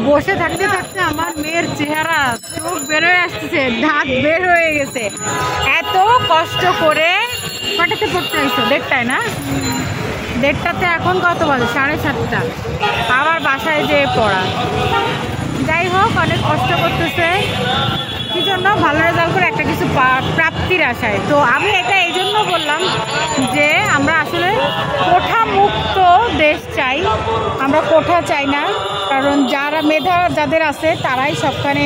বসে থাকতে থাকতে আমার মেয়ের চেহারা চোখ বের হয়ে আসতেছে, দাঁত বের হয়ে গেছে। এত কষ্ট করে কটাতে পড়তে হয়েছে? 1:30টায় না? 1:30টাতে এখন কত বাজে? 7:30। আবার বাসায় যেয়ে পড়া। যাই হোক, অনেক কষ্ট করতেছে। কি জন্য? ভালো রেজাল্ট করে একটা কিছু প্রাপ্তির আশায়। তো আমি এটা এই জন্য বললাম যে আমরা আসলে কোঠা মুক্ত দেশ চাই, আমরা কোঠা চাই না। কারণ যারা মেধা যাদের আছে তারাই সবখানে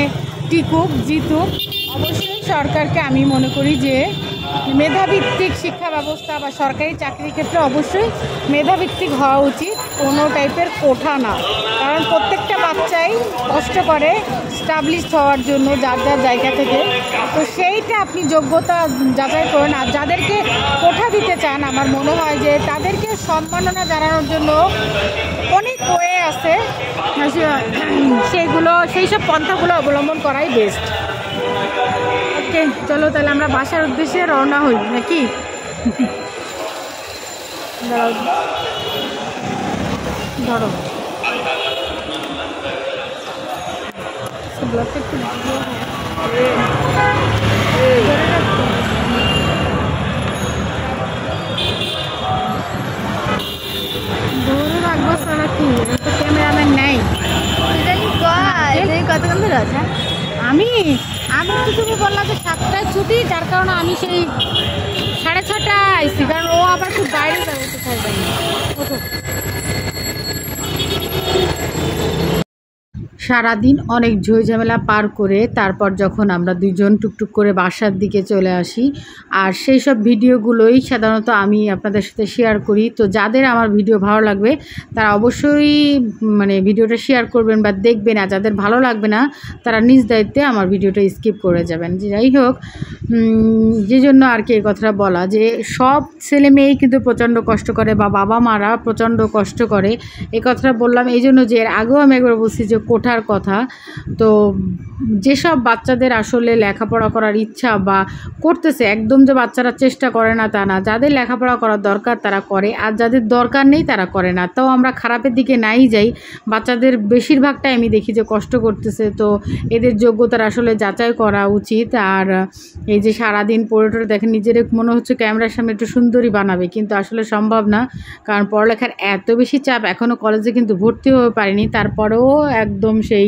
টিকুক, জিতুক। অবশ্যই সরকারকে আমি মনে করি যে মেধাভিত্তিক শিক্ষা ব্যবস্থা বা সরকারি চাকরির ক্ষেত্রে অবশ্যই মেধাভিত্তিক হওয়া উচিত, কোনো টাইপের কোঠা না। কারণ প্রত্যেকটা বাচ্চাই কষ্ট করে স্টাবলিশড হওয়ার জন্য যার যার জায়গা থেকে। তো সেইটা আপনি যোগ্যতা যাচাই করেন। আর যাদেরকে কোঠা দিতে চান, আমার মনে হয় যে তাদেরকে সম্মাননা জানানোর জন্য অনেক ওয়ে আছে, সেই সব পন্থাগুলো অবলম্বন করাই বেস্ট। ওকে, চলো তাহলে আমরা বাসার উদ্দেশ্যে রওনা হই নাকি? ধরো ব্লগটা একটু ধরে রাখবো ছাড়া কি? তো ক্যামেরাম্যান নেই। কতক্ষণ ধরে আছে? আমি তো তুমি বললাম যে 7টায় ছুটি, যার কারণে আমি সেই 6:30টায় আইসি। কারণ ও আবার খুব বাইরে যাবে। সারাদিন অনেক ঝামেলা পার করে তারপর যখন আমরা দুজন টুকটুক করে বাসার দিকে চলে আসি, আর সেই সব ভিডিওগুলোই সাধারণত আমি আপনাদের সাথে শেয়ার করি। তো যাদের আমার ভিডিও ভালো লাগবে তারা অবশ্যই ভিডিওটা শেয়ার করবেন বা দেখবেন, আর যাদের ভালো লাগবে না তারা নিজ দায়িত্বে আমার ভিডিওটা স্কিপ করে যাবেন। যাই হোক, যে জন্য আর কি এই কথাটা বলা যে সব ছেলে মেয়েই কিন্তু প্রচণ্ড কষ্ট করে বা বাবা মারা প্রচণ্ড কষ্ট করে। এই কথাটা বললাম এই জন্য যে এর আগেও আমি একবার বলছি যে কোঠার কথা। তো যেসব বাচ্চাদের আসলে লেখাপড়া করার ইচ্ছা বা করতেছে, একদম যে বাচ্চারা চেষ্টা করে না তা না, যাদের লেখাপড়া করার দরকার তারা করে, আর যাদের দরকার নেই তারা করে না। তাও আমরা খারাপের দিকে নাই যাই, বাচ্চাদের বেশিরভাগটাই আমি দেখি যে কষ্ট করতেছে। তো এদের যোগ্যতার আসলে যাচাই করা উচিত। আর এই যে সারাদিন পড়ে টরে দেখেন, নিজের মনে হচ্ছে ক্যামেরার সামনে একটু সুন্দরী বানাবে, কিন্তু আসলে সম্ভব না। কারণ পড়ালেখার এত বেশি চাপ, এখনও কলেজে কিন্তু ভর্তি হতে পারিনি। তারপরেও একদম সেই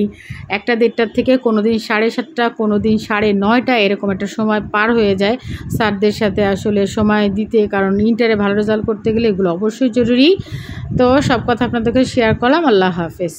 1টা-1:30টার থেকে কোনো দিন 7:30, কোনো দিন 9:30 এরকম একটা সময় পার হয়ে যায় স্যারদের সাথে আসলে সময় দিতে। কারণ ইন্টারে ভালো রেজাল্ট করতে গেলে এগুলো অবশ্যই জরুরি। তো সব কথা আপনাদেরকে শেয়ার করলাম। আল্লাহ হাফেজ।